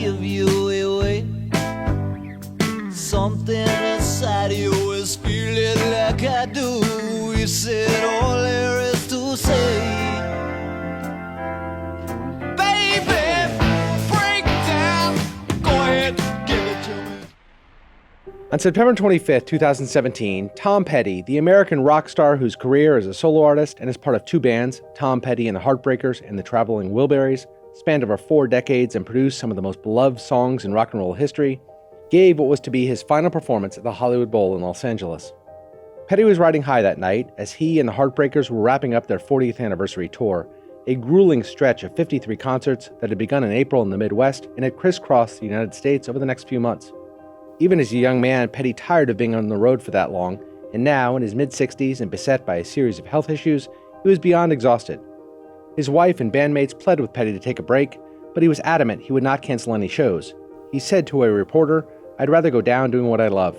give you away. Something inside you is feeling like I do. You said all there is to say. Baby, break down. Go ahead, give it to me. On September 25th, 2017, Tom Petty, the American rock star whose career as a solo artist and as part of two bands, Tom Petty and the Heartbreakers and the Traveling Wilburys, spanned over 4 decades and produced some of the most beloved songs in rock and roll history, gave what was to be his final performance at the Hollywood Bowl in Los Angeles. Petty was riding high that night as he and the Heartbreakers were wrapping up their 40th anniversary tour, a grueling stretch of 53 concerts that had begun in April in the Midwest and had crisscrossed the United States over the next few months. Even as a young man, Petty tired of being on the road for that long, and now, in his mid-60s and beset by a series of health issues, he was beyond exhausted. His wife and bandmates pled with Petty to take a break, but he was adamant he would not cancel any shows. He said to a reporter, "I'd rather go down doing what I love."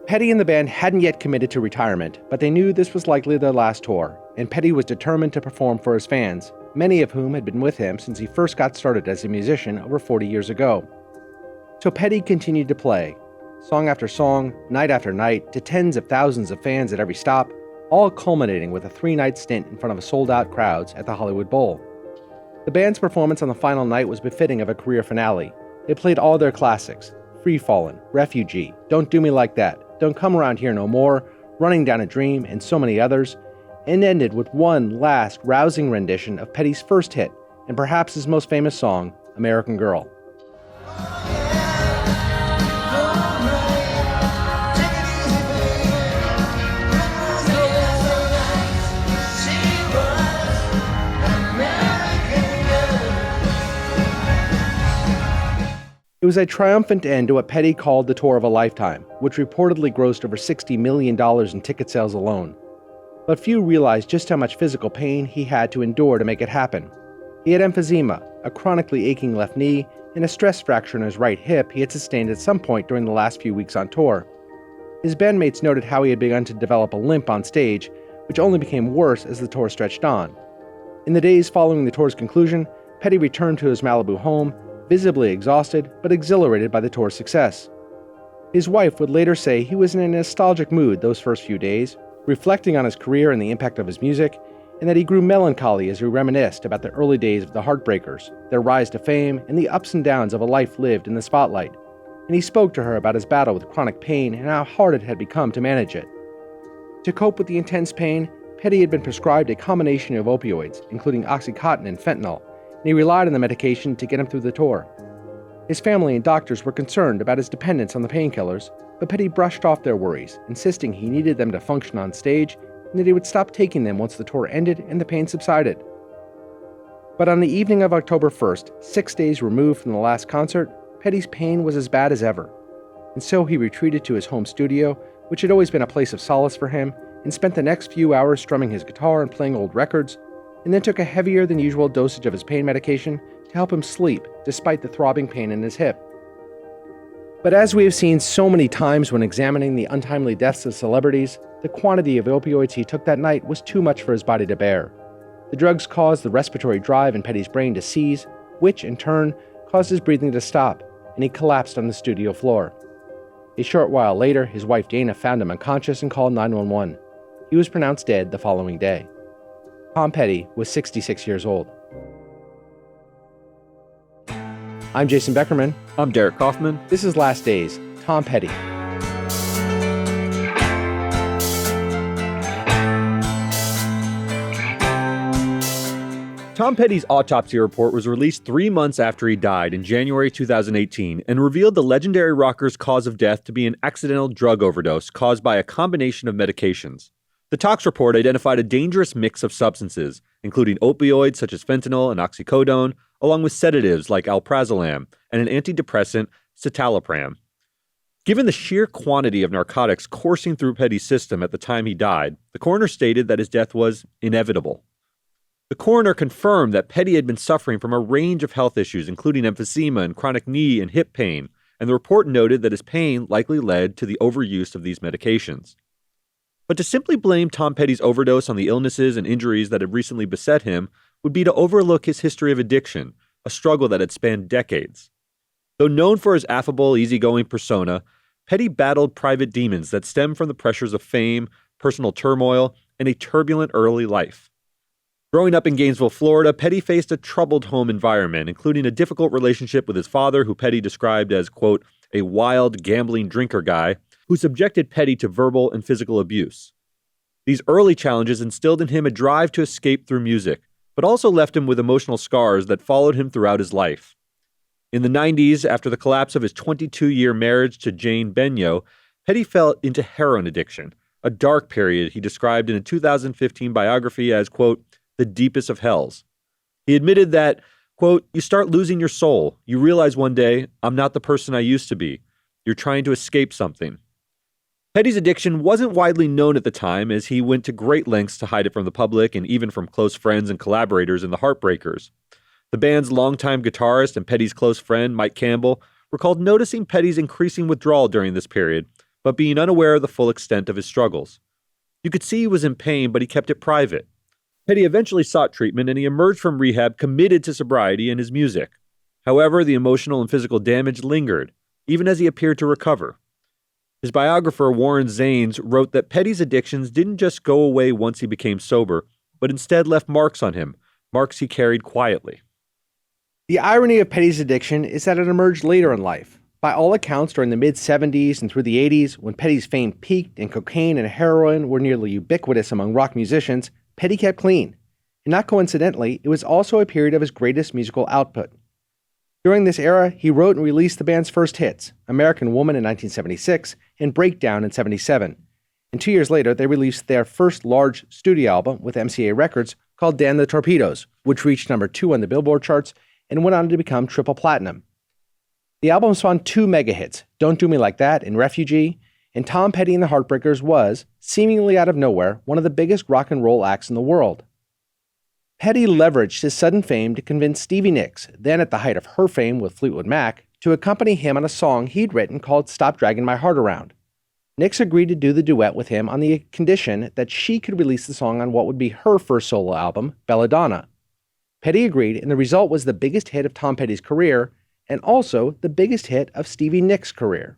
Petty and the band hadn't yet committed to retirement, but they knew this was likely their last tour, and Petty was determined to perform for his fans, many of whom had been with him since he first got started as a musician over 40 years ago. So Petty continued to play, song after song, night after night, to tens of thousands of fans at every stop, all culminating with a 3-night stint in front of sold-out crowds at the Hollywood Bowl. The band's performance on the final night was befitting of a career finale. They played all their classics, Free Fallin', Refugee, Don't Do Me Like That, Don't Come Around Here No More, Running Down a Dream, and so many others, and ended with one last rousing rendition of Petty's first hit, and perhaps his most famous song, American Girl. It was a triumphant end to what Petty called the tour of a lifetime, which reportedly grossed over $60 million in ticket sales alone. But few realized just how much physical pain he had to endure to make it happen. He had emphysema, a chronically aching left knee, and a stress fracture in his right hip he had sustained at some point during the last few weeks on tour. His bandmates noted how he had begun to develop a limp on stage, which only became worse as the tour stretched on. In the days following the tour's conclusion, Petty returned to his Malibu home, visibly exhausted but exhilarated by the tour's success. His wife would later say he was in a nostalgic mood those first few days, reflecting on his career and the impact of his music, and that he grew melancholy as he reminisced about the early days of the Heartbreakers, their rise to fame, and the ups and downs of a life lived in the spotlight. And he spoke to her about his battle with chronic pain and how hard it had become to manage it. To cope with the intense pain, Petty had been prescribed a combination of opioids, including Oxycontin and fentanyl, and he relied on the medication to get him through the tour. His family and doctors were concerned about his dependence on the painkillers, but Petty brushed off their worries, insisting he needed them to function on stage and that he would stop taking them once the tour ended and the pain subsided. But on the evening of October 1st, 6 days removed from the last concert, Petty's pain was as bad as ever. And so he retreated to his home studio, which had always been a place of solace for him, and spent the next few hours strumming his guitar and playing old records, and then took a heavier than usual dosage of his pain medication to help him sleep despite the throbbing pain in his hip. But as we have seen so many times when examining the untimely deaths of celebrities, the quantity of opioids he took that night was too much for his body to bear. The drugs caused the respiratory drive in Petty's brain to seize, which in turn caused his breathing to stop, and he collapsed on the studio floor. A short while later, his wife Dana found him unconscious and called 911. He was pronounced dead the following day. Tom Petty was 66 years old. I'm Jason Beckerman. I'm Derek Kaufman. This is Last Days, Tom Petty. Tom Petty's autopsy report was released 3 months after he died in January 2018 and revealed the legendary rocker's cause of death to be an accidental drug overdose caused by a combination of medications. The tox report identified a dangerous mix of substances, including opioids such as fentanyl and oxycodone, along with sedatives like alprazolam and an antidepressant, citalopram. Given the sheer quantity of narcotics coursing through Petty's system at the time he died, the coroner stated that his death was inevitable. The coroner confirmed that Petty had been suffering from a range of health issues, including emphysema and chronic knee and hip pain, and the report noted that his pain likely led to the overuse of these medications. But to simply blame Tom Petty's overdose on the illnesses and injuries that had recently beset him would be to overlook his history of addiction, a struggle that had spanned decades. Though known for his affable, easygoing persona, Petty battled private demons that stem from the pressures of fame, personal turmoil, and a turbulent early life. Growing up in Gainesville, Florida, Petty faced a troubled home environment, including a difficult relationship with his father, who Petty described as, quote, a wild, gambling drinker guy, who subjected Petty to verbal and physical abuse. These early challenges instilled in him a drive to escape through music, but also left him with emotional scars that followed him throughout his life. In the 90s, after the collapse of his 22-year marriage to Jane Benyo, Petty fell into heroin addiction, a dark period he described in a 2015 biography as, quote, the deepest of hells. He admitted that, quote, you start losing your soul. You realize one day, I'm not the person I used to be. You're trying to escape something. Petty's addiction wasn't widely known at the time, as he went to great lengths to hide it from the public and even from close friends and collaborators in the Heartbreakers. The band's longtime guitarist and Petty's close friend, Mike Campbell, recalled noticing Petty's increasing withdrawal during this period, but being unaware of the full extent of his struggles. You could see he was in pain, but he kept it private. Petty eventually sought treatment, and he emerged from rehab committed to sobriety and his music. However, the emotional and physical damage lingered, even as he appeared to recover. His biographer, Warren Zanes, wrote that Petty's addictions didn't just go away once he became sober, but instead left marks on him, marks he carried quietly. The irony of Petty's addiction is that it emerged later in life. By all accounts, during the mid-'70s and through the '80s, when Petty's fame peaked and cocaine and heroin were nearly ubiquitous among rock musicians, Petty kept clean. And not coincidentally, it was also a period of his greatest musical output. During this era, he wrote and released the band's first hits, American Woman in 1976 and Breakdown in '77. And 2 years later, they released their first large studio album with MCA Records called Damn the Torpedoes, which reached number 2 on the Billboard charts and went on to become triple platinum. The album spawned 2 mega hits, Don't Do Me Like That and Refugee, and Tom Petty and the Heartbreakers was, seemingly out of nowhere, one of the biggest rock and roll acts in the world. Petty leveraged his sudden fame to convince Stevie Nicks, then at the height of her fame with Fleetwood Mac, to accompany him on a song he'd written called Stop Dragging My Heart Around. Nicks agreed to do the duet with him on the condition that she could release the song on what would be her first solo album, Belladonna. Petty agreed, and the result was the biggest hit of Tom Petty's career, and also the biggest hit of Stevie Nicks' career.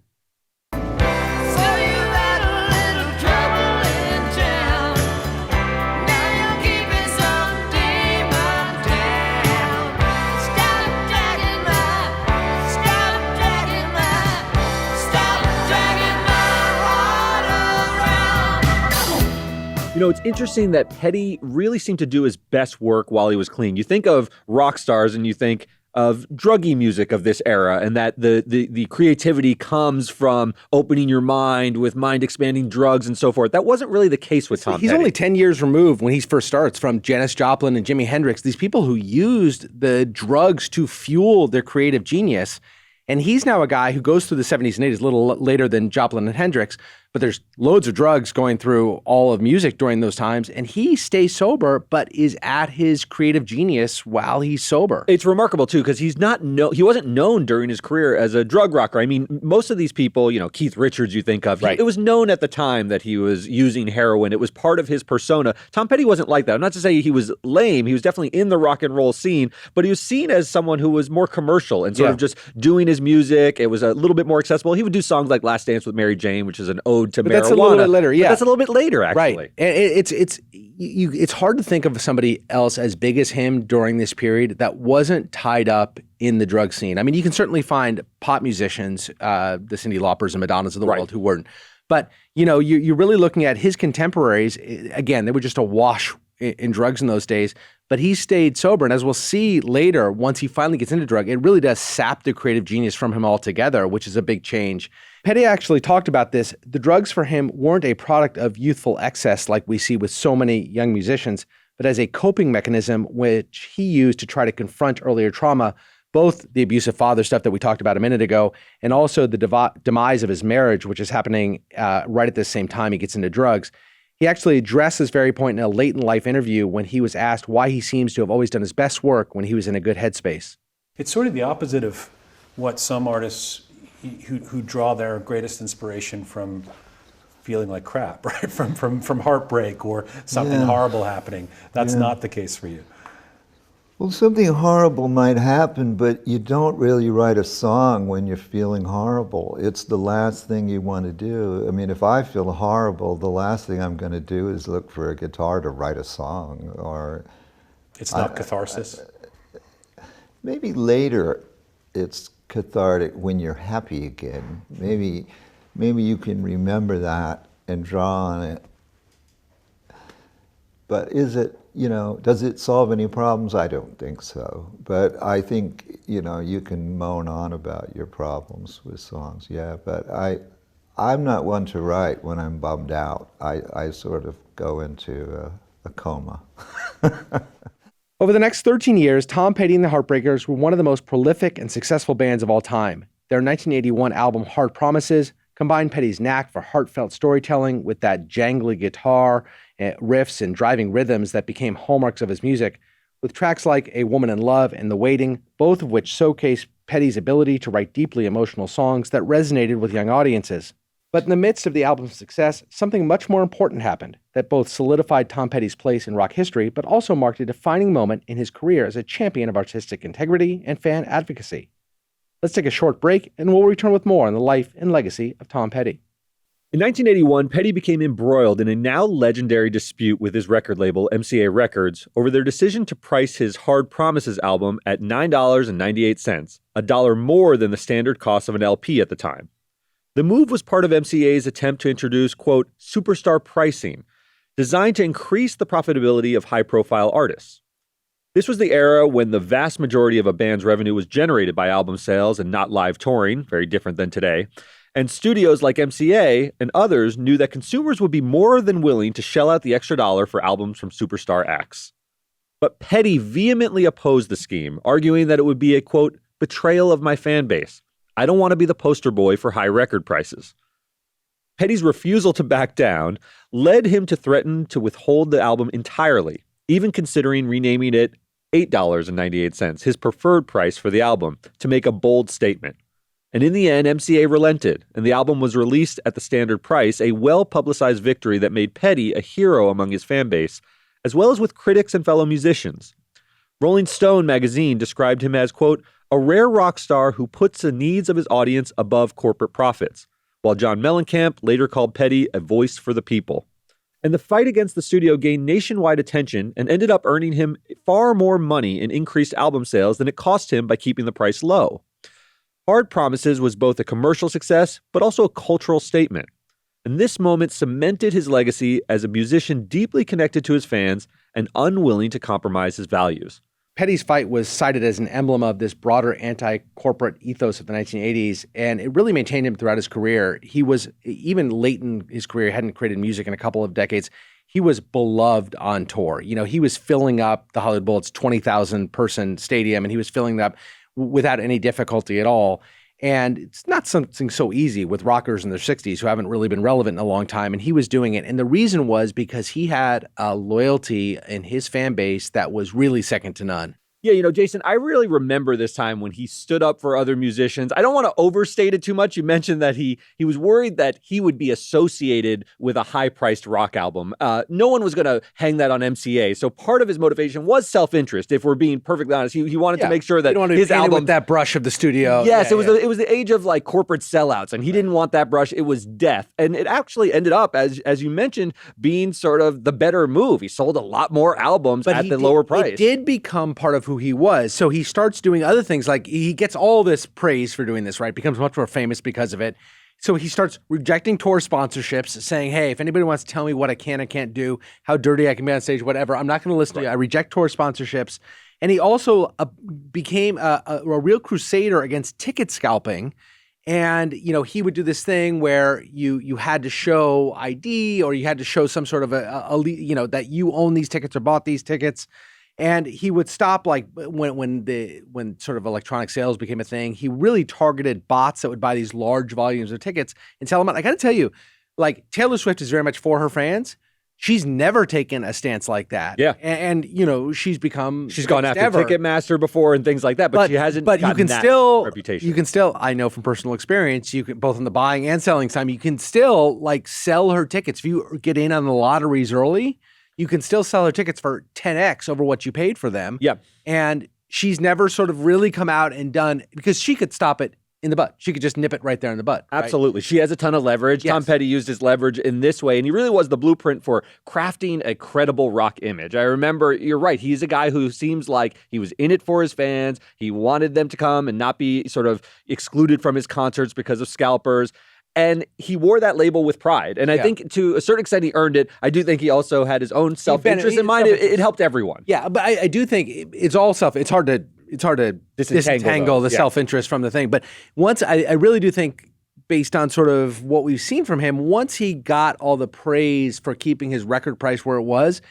You know, it's interesting that Petty really seemed to do his best work while he was clean. You think of rock stars and you think of druggy music of this era, and that the creativity comes from opening your mind with mind-expanding drugs and so forth. That wasn't really the case with Tom Petty. He's only 10 years removed when he first starts from Janis Joplin and Jimi Hendrix, these people who used the drugs to fuel their creative genius. And he's now a guy who goes through the 70s and 80s a little later than Joplin and Hendrix, but there's loads of drugs going through all of music during those times, and he stays sober, but is at his creative genius while he's sober. It's remarkable, too, because he wasn't known during his career as a drug rocker. I mean, most of these people, you know, Keith Richards you think of, right. It was known at the time that he was using heroin. It was part of his persona. Tom Petty wasn't like that. Not to say he was lame. He was definitely in the rock and roll scene, but he was seen as someone who was more commercial and sort of just doing his music. It was a little bit more accessible. He would do songs like Last Dance with Mary Jane, which is an ode to marijuana. That's a little bit later, yeah. But that's a little bit later, actually. Right. And it's hard to think of somebody else as big as him during this period that wasn't tied up in the drug scene. I mean, you can certainly find pop musicians, the Cyndi Laupers and Madonnas of the world who weren't. But, you know, you're really looking at his contemporaries. Again, they were just awash in drugs in those days, but he stayed sober. And as we'll see later, once he finally gets into drug, it really does sap the creative genius from him altogether, which is a big change. Petty actually talked about this. The drugs for him weren't a product of youthful excess like we see with so many young musicians, but as a coping mechanism which he used to try to confront earlier trauma, both the abusive father stuff that we talked about a minute ago, and also the demise of his marriage, which is happening right at the same time he gets into drugs. He actually addressed this very point in a late-in-life interview when he was asked why he seems to have always done his best work when he was in a good headspace. It's sort of the opposite of what some artists who draw their greatest inspiration from feeling like crap, right? From heartbreak or something horrible happening. That's not the case for you. Well, something horrible might happen, but you don't really write a song when you're feeling horrible. It's the last thing you want to do. I mean, if I feel horrible, the last thing I'm going to do is look for a guitar to write a song. Or It's not catharsis? maybe later it's cathartic when you're happy again. Maybe you can remember that and draw on it. But is it, does it solve any problems? I don't think so. But I think, you can moan on about your problems with songs, yeah. But I'm not one to write when I'm bummed out. I sort of go into a coma. Over the next 13 years, Tom Petty and the Heartbreakers were one of the most prolific and successful bands of all time. Their 1981 album, Hard Promises, combined Petty's knack for heartfelt storytelling with that jangly guitar, riffs, and driving rhythms that became hallmarks of his music, with tracks like A Woman in Love and The Waiting, both of which showcase Petty's ability to write deeply emotional songs that resonated with young audiences. But in the midst of the album's success, something much more important happened that both solidified Tom Petty's place in rock history, but also marked a defining moment in his career as a champion of artistic integrity and fan advocacy. Let's take a short break, and we'll return with more on the life and legacy of Tom Petty. In 1981, Petty became embroiled in a now legendary dispute with his record label, MCA Records, over their decision to price his Hard Promises album at $9.98, $1 more than the standard cost of an LP at the time. The move was part of MCA's attempt to introduce, quote, superstar pricing, designed to increase the profitability of high-profile artists. This was the era when the vast majority of a band's revenue was generated by album sales and not live touring, very different than today. And studios like MCA and others knew that consumers would be more than willing to shell out the extra dollar for albums from superstar acts. But Petty vehemently opposed the scheme, arguing that it would be a, quote, betrayal of my fan base. I don't want to be the poster boy for high record prices. Petty's refusal to back down led him to threaten to withhold the album entirely, even considering renaming it $8.98, his preferred price for the album, to make a bold statement. And in the end, MCA relented, and the album was released at the standard price, a well-publicized victory that made Petty a hero among his fan base, as well as with critics and fellow musicians. Rolling Stone magazine described him as, quote, a rare rock star who puts the needs of his audience above corporate profits, while John Mellencamp later called Petty a voice for the people. And the fight against the studio gained nationwide attention and ended up earning him far more money in increased album sales than it cost him by keeping the price low. Hard Promises was both a commercial success, but also a cultural statement. And this moment cemented his legacy as a musician deeply connected to his fans and unwilling to compromise his values. Petty's fight was cited as an emblem of this broader anti-corporate ethos of the 1980s, and it really maintained him throughout his career. He was, even late in his career, hadn't created music in a couple of decades. He was beloved on tour. He was filling up the Hollywood Bowl's 20,000 person stadium, and he was filling that up without any difficulty at all. And it's not something so easy with rockers in their 60s who haven't really been relevant in a long time. And he was doing it. And the reason was because he had a loyalty in his fan base that was really second to none. Yeah, Jason, I really remember this time when he stood up for other musicians. I don't want to overstate it too much. You mentioned that he was worried that he would be associated with a high-priced rock album. No one was going to hang that on MCA. So part of his motivation was self-interest, if we're being perfectly honest. He wanted to make sure that his album with that brush of the studio. Yes, it was the age of like corporate sellouts, and he didn't want that brush. It was death. And it actually ended up, as you mentioned, being sort of the better move. He sold a lot more albums at the lower price. It did become part of who he was. So he starts doing other things, like he gets all this praise for doing this, right? Becomes much more famous because of it. So he starts rejecting tour sponsorships, saying, hey, if anybody wants to tell me what I can and can't do, how dirty I can be on stage, whatever, I'm not going to listen to you. I reject tour sponsorships. And he also became a real crusader against ticket scalping. And, he would do this thing where you had to show ID, or you had to show some sort of that you own these tickets or bought these tickets. And he would stop, like when sort of electronic sales became a thing, he really targeted bots that would buy these large volumes of tickets and sell them out. I got to tell you, like, Taylor Swift is very much for her fans. She's never taken a stance like that. Yeah. And she's gone after Ticketmaster before and things like that, but she hasn't gotten that reputation. You can still, I know from personal experience, you can, both on the buying and selling side, you can still like sell her tickets. If you get in on the lotteries early, you can still sell her tickets for 10x over what you paid for them. Yeah. And she's never sort of really come out and done, because she could stop it in the butt. She could just nip it right there in the butt. Right? Absolutely. She has a ton of leverage. Yes. Tom Petty used his leverage in this way, and he really was the blueprint for crafting a credible rock image. I remember, you're right, he's a guy who seems like he was in it for his fans. He wanted them to come and not be sort of excluded from his concerts because of scalpers. And he wore that label with pride. And I think to a certain extent he earned it. I do think he also had his own self-interest in mind. It helped everyone. Yeah, but I do think it's all it's hard to disentangle the self-interest from the thing. But once I really do think, based on sort of what we've seen from him, once he got all the praise for keeping his record price where it was,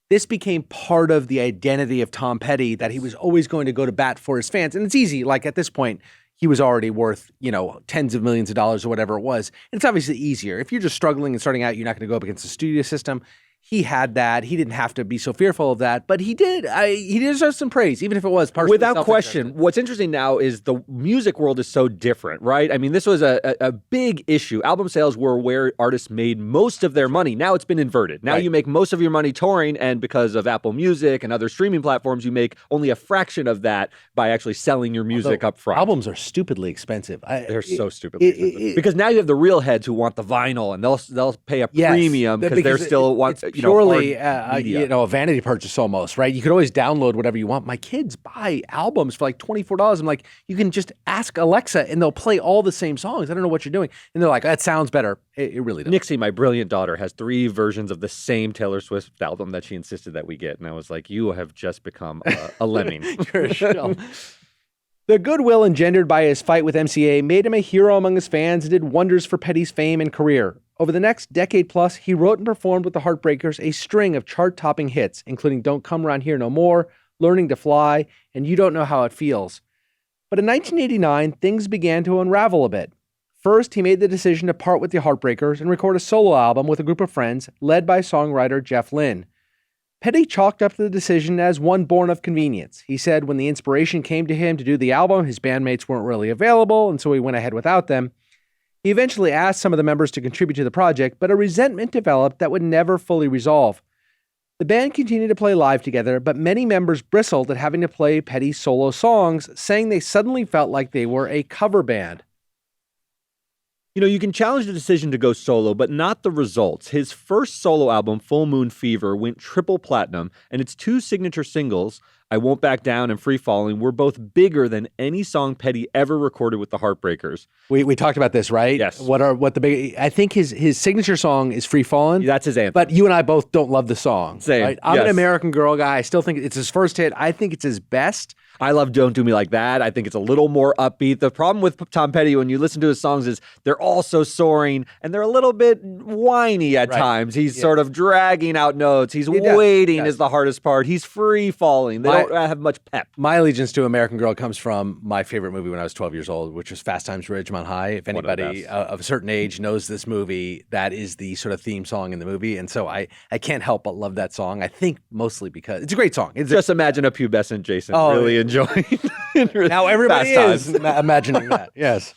this became part of the identity of Tom Petty, that he was always going to go to bat for his fans. And it's easy, like at this point, he was already worth, tens of millions of dollars or whatever it was. And it's obviously easier. If you're just struggling and starting out, you're not going to go up against the studio system. He had that. He didn't have to be so fearful of that, but he did. He deserves some praise, even if it was partially without question. What's interesting now is the music world is so different, right? I mean, this was a big issue. Album sales were where artists made most of their money. Now it's been inverted. Now you make most of your money touring, and because of Apple Music and other streaming platforms, you make only a fraction of that by actually selling your music up front. Albums are stupidly expensive. They're so stupidly expensive. Because now you have the real heads who want the vinyl, and they'll pay a premium because they're still want. Purely, a vanity purchase almost, right? You could always download whatever you want. My kids buy albums for like $24. I'm like, you can just ask Alexa and they'll play all the same songs. I don't know what you're doing. And they're like, that sounds better. It really does. Nixie, my brilliant daughter, has 3 versions of the same Taylor Swift album that she insisted that we get. And I was like, you have just become a lemming. You're a shell. The goodwill engendered by his fight with MCA made him a hero among his fans and did wonders for Petty's fame and career. Over the next decade plus, he wrote and performed with the Heartbreakers a string of chart-topping hits, including Don't Come Around Here No More, Learning to Fly, and You Don't Know How It Feels. But in 1989, things began to unravel a bit. First, he made the decision to part with the Heartbreakers and record a solo album with a group of friends, led by songwriter Jeff Lynne. Petty chalked up the decision as one born of convenience. He said when the inspiration came to him to do the album, his bandmates weren't really available, and so he went ahead without them. He eventually asked some of the members to contribute to the project, but a resentment developed that would never fully resolve. The band continued to play live together, but many members bristled at having to play Petty's solo songs, saying they suddenly felt like they were a cover band. You can challenge the decision to go solo, but not the results. His first solo album, Full Moon Fever, went triple platinum, and its 2 signature singles, I Won't Back Down and Free Falling, were both bigger than any song Petty ever recorded with the Heartbreakers. We talked about this, right? Yes. I think his signature song is Free Falling. That's his anthem. But you and I both don't love the song. Same. Right? I'm an American Girl guy. I still think it's his first hit. I think it's his best. I love Don't Do Me Like That. I think it's a little more upbeat. The problem with Tom Petty, when you listen to his songs, is they're all so soaring and they're a little bit whiny at times. He's sort of dragging out notes. He's waiting is the hardest part. He's free falling. They don't have much pep. My allegiance to American Girl comes from my favorite movie when I was 12 years old, which was Fast Times at Ridgemont High. If anybody of a certain age knows this movie, that is the sort of theme song in the movie. And so I can't help but love that song. I think mostly because it's a great song. Just imagine a pubescent Jason really enjoying now everybody is imagining that. Yes.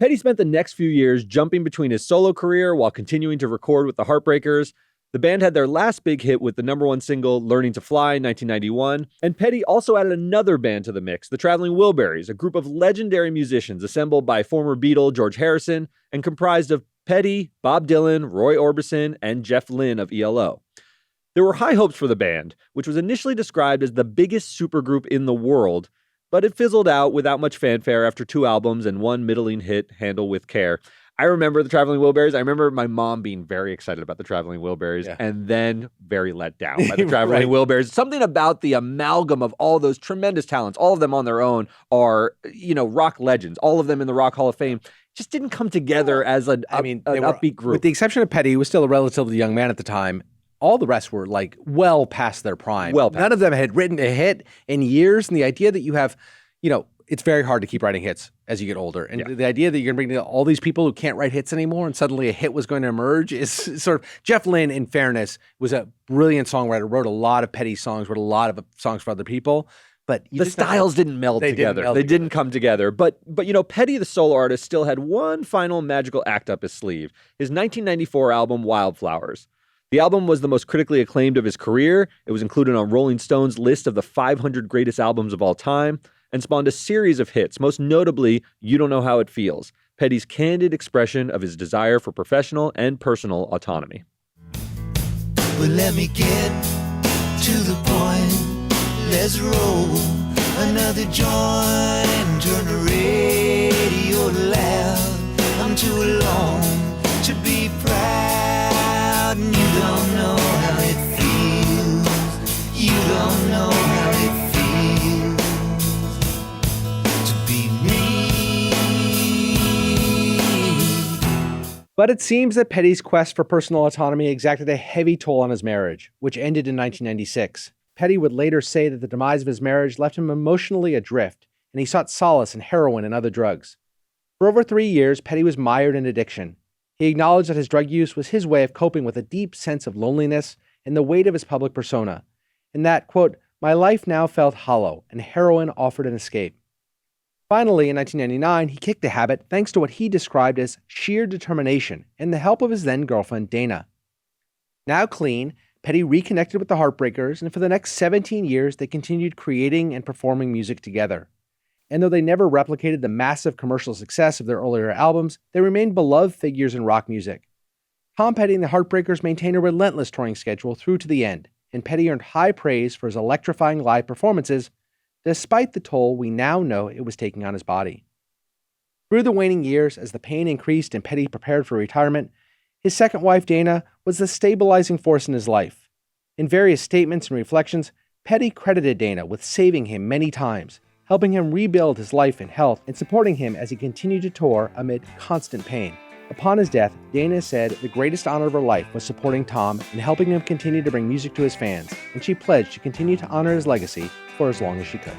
Petty spent the next few years jumping between his solo career while continuing to record with the Heartbreakers. The band had their last big hit with the #1 single, Learning to Fly, in 1991. And Petty also added another band to the mix, the Traveling Wilburys, a group of legendary musicians assembled by former Beatle George Harrison and comprised of Petty, Bob Dylan, Roy Orbison, and Jeff Lynne of ELO. There were high hopes for the band, which was initially described as the biggest supergroup in the world, but it fizzled out without much fanfare after 2 albums and 1 middling hit, Handle with Care. I remember the Traveling Wilburys. I remember my mom being very excited about the Traveling Wilburys and then very let down by the Traveling Wilburys. Something about the amalgam of all those tremendous talents, all of them on their own are, rock legends, all of them in the Rock Hall of Fame, just didn't come together as an upbeat group. With the exception of Petty, who was still a relatively young man at the time, all the rest were like well past their prime. None of them had written a hit in years. And the idea that you have, it's very hard to keep writing hits as you get older. And the idea that you're going to bring all these people who can't write hits anymore and suddenly a hit was going to emerge is sort of, Jeff Lynne, in fairness, was a brilliant songwriter, wrote a lot of Petty songs, wrote a lot of songs for other people. But the styles didn't meld together. They didn't come together. But Petty, the solo artist, still had one final magical act up his sleeve, his 1994 album, Wildflowers. The album was the most critically acclaimed of his career. It was included on Rolling Stone's list of the 500 greatest albums of all time and spawned a series of hits, most notably You Don't Know How It Feels, Petty's candid expression of his desire for professional and personal autonomy. But let me get to the point. Let's roll another joint and turn the radio loud. I'm too alone to be proud, and you don't know how it feels. You don't know how it feels to be me. But it seems that Petty's quest for personal autonomy exacted a heavy toll on his marriage, which ended in 1996. Petty would later say that the demise of his marriage left him emotionally adrift, and he sought solace in heroin and other drugs. For over 3 years, Petty was mired in addiction. He acknowledged that his drug use was his way of coping with a deep sense of loneliness and the weight of his public persona, and that, quote, my life now felt hollow, and heroin offered an escape. Finally, in 1999, he kicked the habit thanks to what he described as sheer determination and the help of his then-girlfriend, Dana. Now clean, Petty reconnected with the Heartbreakers, and for the next 17 years, they continued creating and performing music together. And though they never replicated the massive commercial success of their earlier albums, they remained beloved figures in rock music. Tom Petty and the Heartbreakers maintained a relentless touring schedule through to the end, and Petty earned high praise for his electrifying live performances, despite the toll we now know it was taking on his body. Through the waning years, as the pain increased and Petty prepared for retirement, his second wife, Dana, was the stabilizing force in his life. In various statements and reflections, Petty credited Dana with saving him many times, helping him rebuild his life and health, and supporting him as he continued to tour amid constant pain. Upon his death, Dana said the greatest honor of her life was supporting Tom and helping him continue to bring music to his fans, and she pledged to continue to honor his legacy for as long as she could.